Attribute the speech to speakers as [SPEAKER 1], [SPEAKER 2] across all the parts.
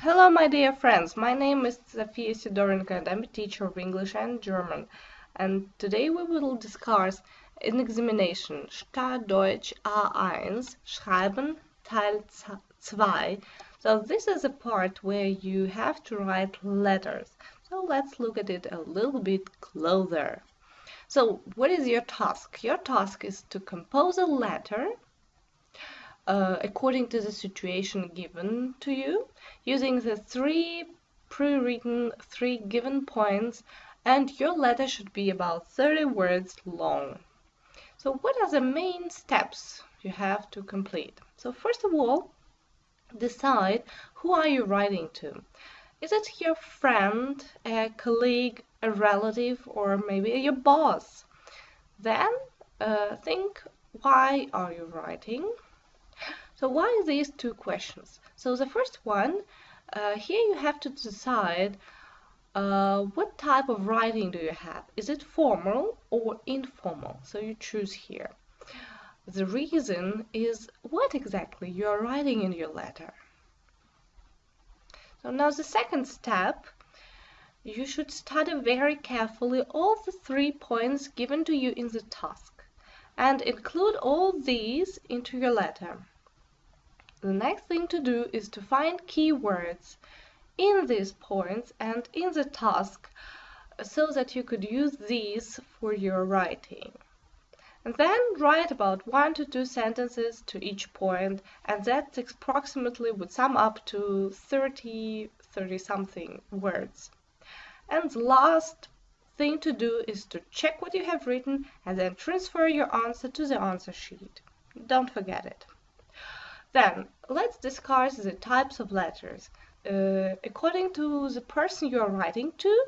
[SPEAKER 1] Hello, my dear friends. My name is Sofia.sydorenko and I'm a teacher of English and German. And today we will discuss an examination Deutsch A1, Schreiben, Teil 2. So this is a part where you have to write letters. So let's look at it a little bit closer. So what is your task? Your task is to compose a letter according to the situation given to you, using the three given points, and your letter should be about 30 words long. So what are the main steps you have to complete? So first of all, decide who are you writing to. Is it your friend, a colleague, a relative, or maybe your boss? Then think, why are you writing? So why these two questions? So the first one, here you have to decide what type of writing do you have? Is it formal or informal? So you choose here. The reason is what exactly you are writing in your letter. So now the second step, you should study very carefully all the 3 points given to you in the task and include all these into your letter. The next thing to do is to find keywords in these points and in the task so that you could use these for your writing. And then write about 1 to 2 sentences to each point, and that approximately would sum up to 30 something words. And the last thing to do is to check what you have written and then transfer your answer to the answer sheet. Don't forget it. Then, let's discuss the types of letters. According to the person you are writing to,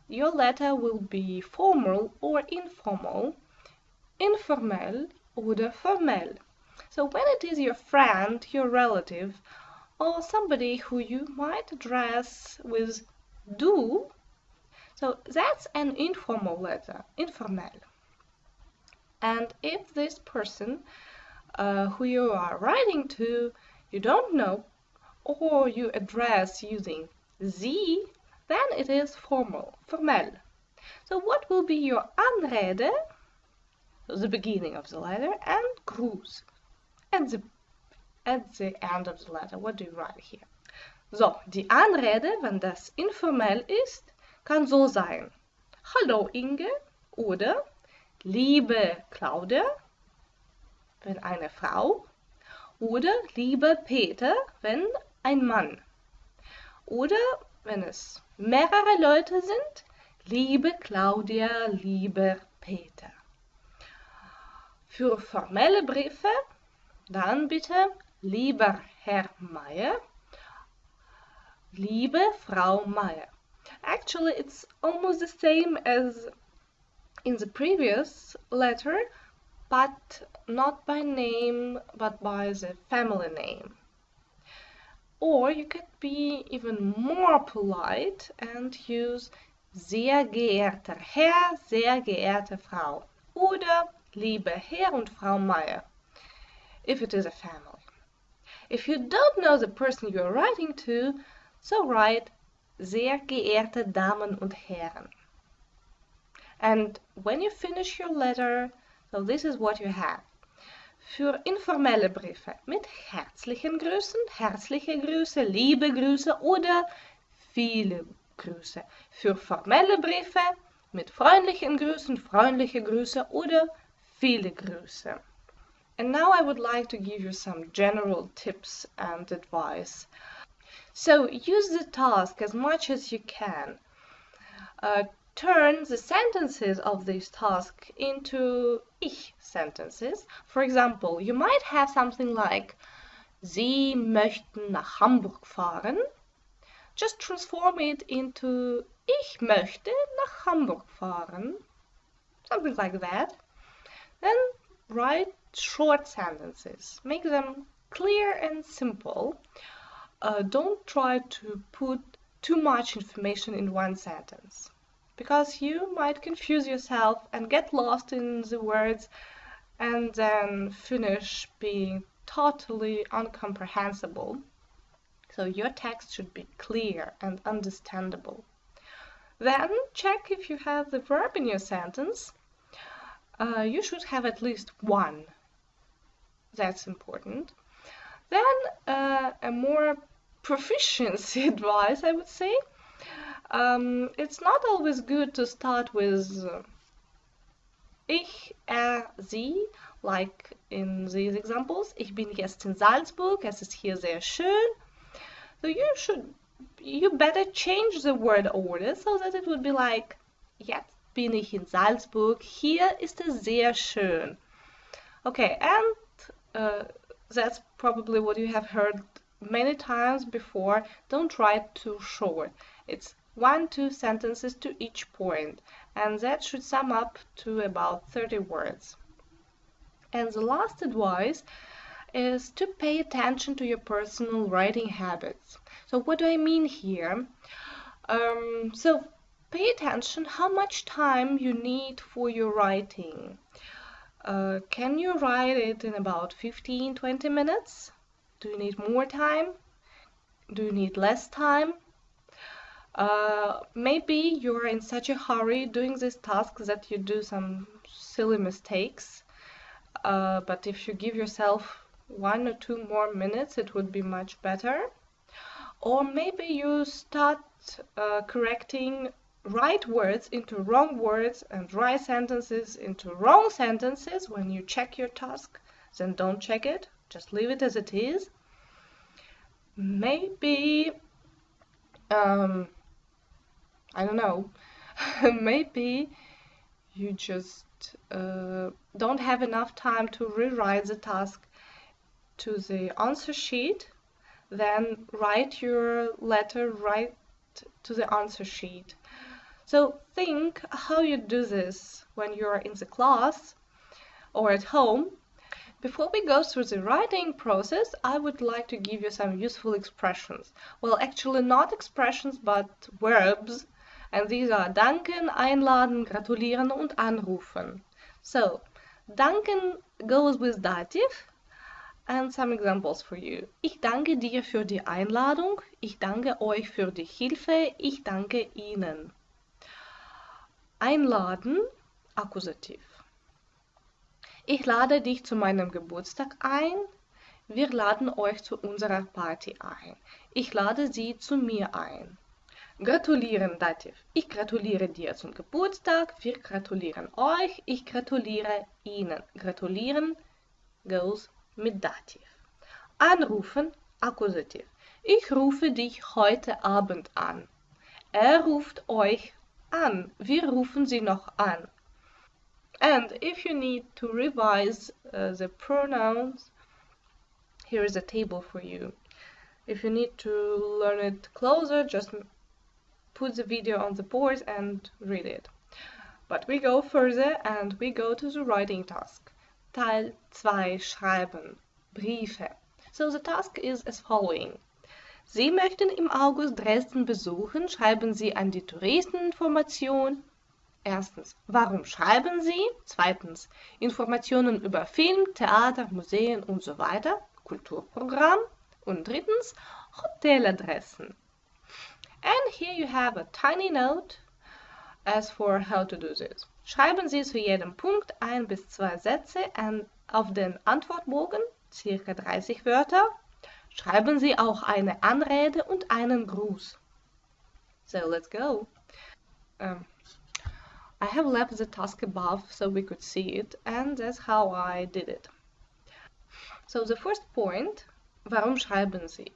[SPEAKER 1] your letter will be formal or informal, informel oder formell. So when it is your friend, your relative, or somebody who you might address with du, so that's an informal letter, informel. And if this person who you are writing to, you don't know, or you address using Sie, then it is formal, formell. So what will be your Anrede, the beginning of the letter, and Gruß at the end of the letter? What do you write here? So, die Anrede, wenn das informell ist, kann so sein: Hallo Inge oder liebe Claudia, wenn eine Frau, oder lieber Peter, wenn ein Mann. Oder wenn es mehrere Leute sind, liebe Claudia, lieber Peter. Für formelle Briefe dann bitte lieber Herr Meier, liebe Frau Meier. Actually, it's almost the same as in the previous letter, but not by name, but by the family name. Or you could be even more polite and use sehr geehrter Herr, sehr geehrte Frau. Oder liebe Herr und Frau Meier, if it is a family. If you don't know the person you are writing to, so write sehr geehrte Damen und Herren. And when you finish your letter, so this is what you have. Für informelle Briefe mit herzlichen Grüßen, herzliche Grüße, liebe Grüße oder viele Grüße. Für formelle Briefe mit freundlichen Grüßen, freundliche Grüße oder viele Grüße. And now I would like to give you some general tips and advice. So use the task as much as you can. Turn the sentences of this task into Ich sentences. For example, you might have something like Sie möchten nach Hamburg fahren. Just transform it into Ich möchte nach Hamburg fahren. Something like that. Then write short sentences. Make them clear and simple. Don't try to put too much information in one sentence, because you might confuse yourself and get lost in the words and then finish being totally incomprehensible. So your text should be clear and understandable. Then check if you have the verb in your sentence. You should have at least one. That's important. Then a more proficiency advice, I would say. It's not always good to start with ich, sie, like in these examples. Ich bin jetzt in Salzburg, es ist hier sehr schön. So you better change the word order so that it would be like, jetzt bin ich in Salzburg, hier ist es sehr schön. Okay, and that's probably what you have heard many times before. Don't write too short. It's 1-2 sentences to each point, and that should sum up to about 30 words. And the last advice is to pay attention to your personal writing habits. So what do I mean here? So pay attention how much time you need for your writing. Can you write it in about 15-20 minutes? Do you need more time? Do you need less time? Maybe you're in such a hurry doing this task that you do some silly mistakes. But if you give yourself 1 or 2 more minutes, it would be much better. Or maybe you start correcting right words into wrong words and right sentences into wrong sentences when you check your task. Then don't check it, just leave it as it is. Maybe, I don't know, maybe you just don't have enough time to rewrite the task to the answer sheet. Then write your letter right to the answer sheet. So think how you do this when you're in the class or at home. Before we go through the writing process, I would like to give you some useful expressions. Well, actually not expressions, but verbs. And these are danken, einladen, gratulieren und anrufen. So, danken goes with dative. And some examples for you. Ich danke dir für die Einladung. Ich danke euch für die Hilfe. Ich danke Ihnen. Einladen, Akkusativ. Ich lade dich zu meinem Geburtstag ein. Wir laden euch zu unserer Party ein. Ich lade Sie zu mir ein. Gratulieren, Dativ. Ich gratuliere dir zum Geburtstag. Wir gratulieren euch. Ich gratuliere Ihnen. Gratulieren goes mit Dativ. Anrufen, Akkusativ. Ich rufe dich heute Abend an. Er ruft euch an. Wir rufen sie noch an. And if you need to revise the pronouns, here is a table for you. If you need to learn it closer, just put the video on the board and read it. But we go further and we go to the writing task. Teil 2, Schreiben, Briefe. So the task is as following. Sie möchten im August Dresden besuchen. Schreiben Sie an die Touristeninformation. Erstens, warum schreiben Sie? Zweitens, Informationen über Film, Theater, Museen und so weiter, Kulturprogramm. Und drittens, Hoteladressen. And here you have a tiny note as for how to do this. Schreiben Sie zu jedem Punkt 1 bis 2 Sätze auf den Antwortbogen, circa 30 Wörter. Schreiben Sie auch eine Anrede und einen Gruß. So let's go. I have left the task above so we could see it, and that's how I did it. So the first point, warum schreiben Sie?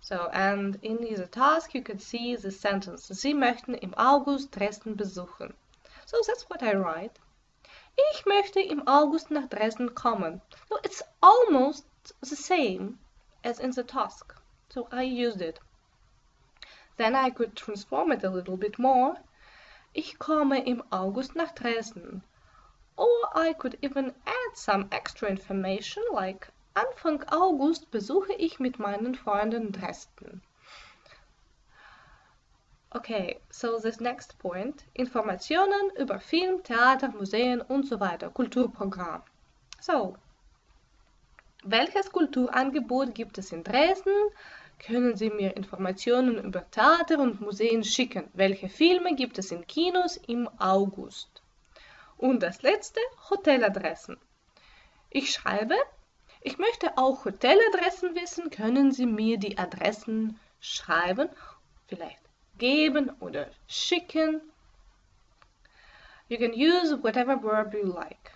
[SPEAKER 1] So, and in the task you can see the sentence, Sie möchten im August Dresden besuchen. So that's what I write. Ich möchte im August nach Dresden kommen. So it's almost the same as in the task. So I used it. Then I could transform it a little bit more. Ich komme im August nach Dresden. Or I could even add some extra information like Anfang August besuche ich mit meinen Freunden Dresden. Okay, so this next point, Informationen über Film, Theater, Museen und so weiter, Kulturprogramm. So, Welches Kulturangebot gibt es in Dresden? Können Sie mir Informationen über Theater und Museen schicken? Welche Filme gibt es in Kinos im August? Und das letzte, Hoteladressen. Ich schreibe, ich möchte auch Hoteladressen wissen. Können Sie mir die Adressen schreiben? Vielleicht geben oder schicken. You can use whatever verb you like.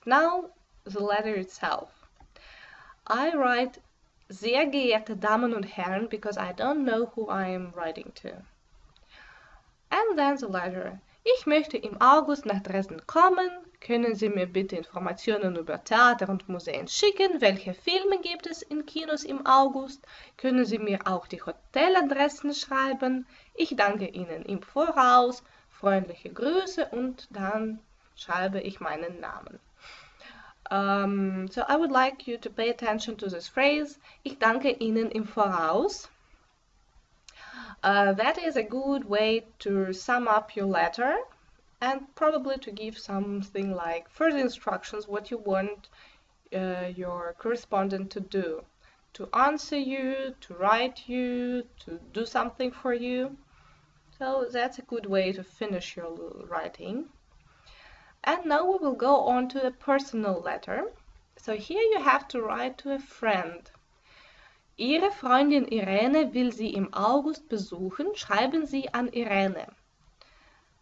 [SPEAKER 1] Now, the letter itself. I write sehr geehrte Damen und Herren because I don't know who I am writing to. And then the letter. Ich möchte im August nach Dresden kommen. Können Sie mir bitte Informationen über Theater und Museen schicken? Welche Filme gibt es in Kinos im August? Können Sie mir auch die Hoteladressen schreiben? Ich danke Ihnen im Voraus. Freundliche Grüße und dann schreibe ich meinen Namen. So I would like you to pay attention to this phrase. Ich danke Ihnen im Voraus. That is a good way to sum up your letter and probably to give something like further instructions what you want your correspondent to do. To answer you, to write you, to do something for you. So that's a good way to finish your writing. And now we will go on to a personal letter. So here you have to write to a friend. Ihre Freundin Irene will Sie im August besuchen. Schreiben Sie an Irene.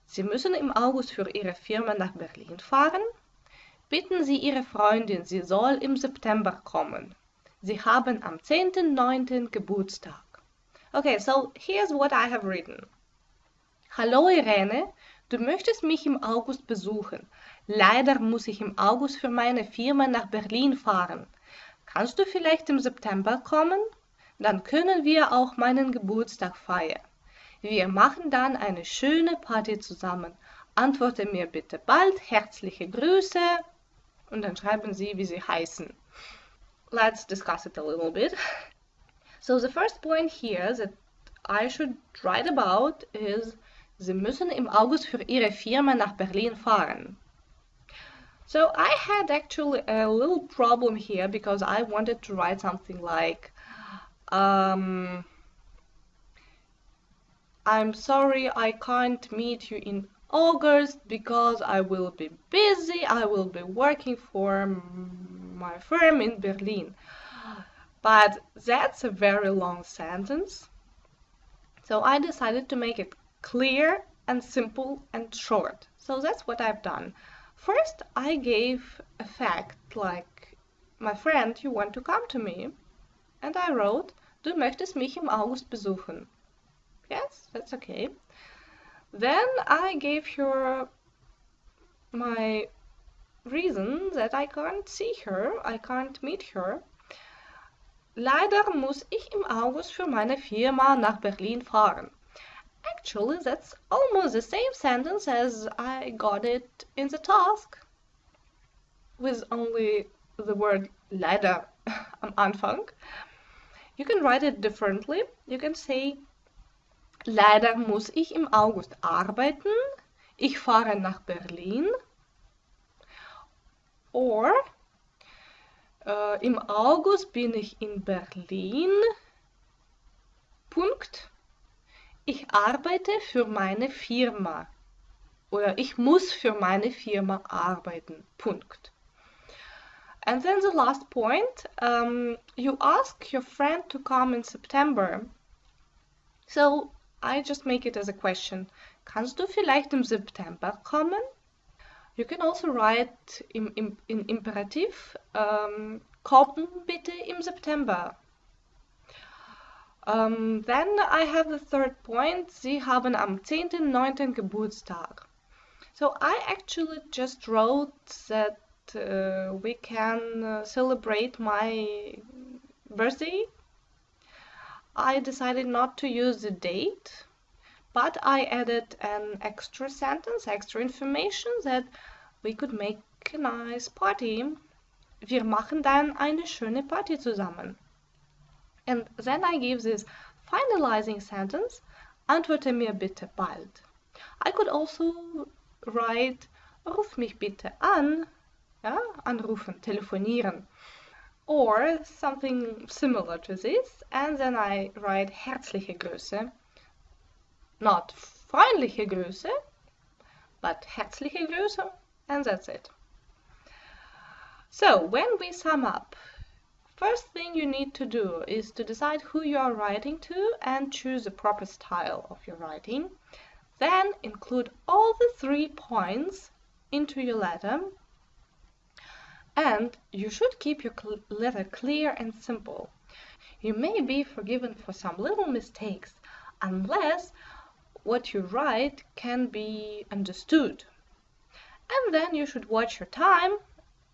[SPEAKER 1] Sie müssen im August für Ihre Firma nach Berlin fahren. Bitten Sie Ihre Freundin, sie soll im September kommen. Sie haben am 10.9. Geburtstag. Okay, so here's what I have written. Hallo Irene, du möchtest mich im August besuchen. Leider muss ich im August für meine Firma nach Berlin fahren. Kannst du vielleicht im September kommen? Dann können wir auch meinen Geburtstag feiern. Wir machen dann eine schöne Party zusammen. Antworte mir bitte bald. Herzliche Grüße. Und dann schreiben Sie, wie Sie heißen. Let's discuss it a little bit. So the first point here that I should write about is Sie müssen im August für Ihre Firma nach Berlin fahren. So I had actually a little problem here because I wanted to write something like I'm sorry I can't meet you in August because I will be busy. I will be working for my firm in Berlin. But that's a very long sentence. So I decided to make it clear and simple and short. So that's what I've done. First, I gave a fact like, my friend, you want to come to me? And I wrote, du möchtest mich im August besuchen. Yes, that's okay. Then I gave her my reason that I can't see her, I can't meet her. Leider muss ich im August für meine Firma nach Berlin fahren. Actually, that's almost the same sentence as I got it in the task, with only the word leider am Anfang. You can write it differently. You can say, leider muss ich im August arbeiten. Ich fahre nach Berlin. Or, im August bin ich in Berlin. Punkt. Ich arbeite für meine Firma. Oder ich muss für meine Firma arbeiten. Punkt. And then the last point, you ask your friend to come in September. So I just make it as a question. Kannst du vielleicht im September kommen? You can also write in Imperativ, komm bitte im September. Then I have the third point. Sie haben am 10.9. Geburtstag. So I actually just wrote that we can celebrate my birthday. I decided not to use the date, but I added an extra sentence, extra information that we could make a nice party. Wir machen dann eine schöne Party zusammen. And then I give this finalizing sentence, antworte mir bitte bald. I could also write, ruf mich bitte an, ja, anrufen, telefonieren. or something similar to this, and then I write herzliche Grüße, not freundliche Grüße, but herzliche Grüße, and that's it. So when we sum up, first thing you need to do is to decide who you are writing to and choose the proper style of your writing. Then include all the 3 points into your letter, and you should keep your letter clear and simple. You may be forgiven for some little mistakes unless what you write can be understood. And then you should watch your time,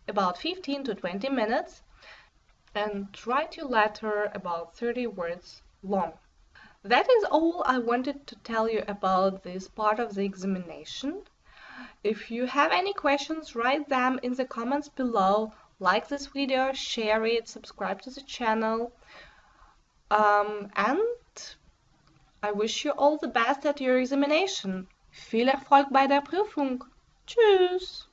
[SPEAKER 1] about 15 to 20 minutes, and write your letter about 30 words long. That is all I wanted to tell you about this part of the examination. If you have any questions, write them in the comments below. Like this video, share it, subscribe to the channel. And I wish you all the best at your examination. Viel Erfolg bei der Prüfung. Tschüss!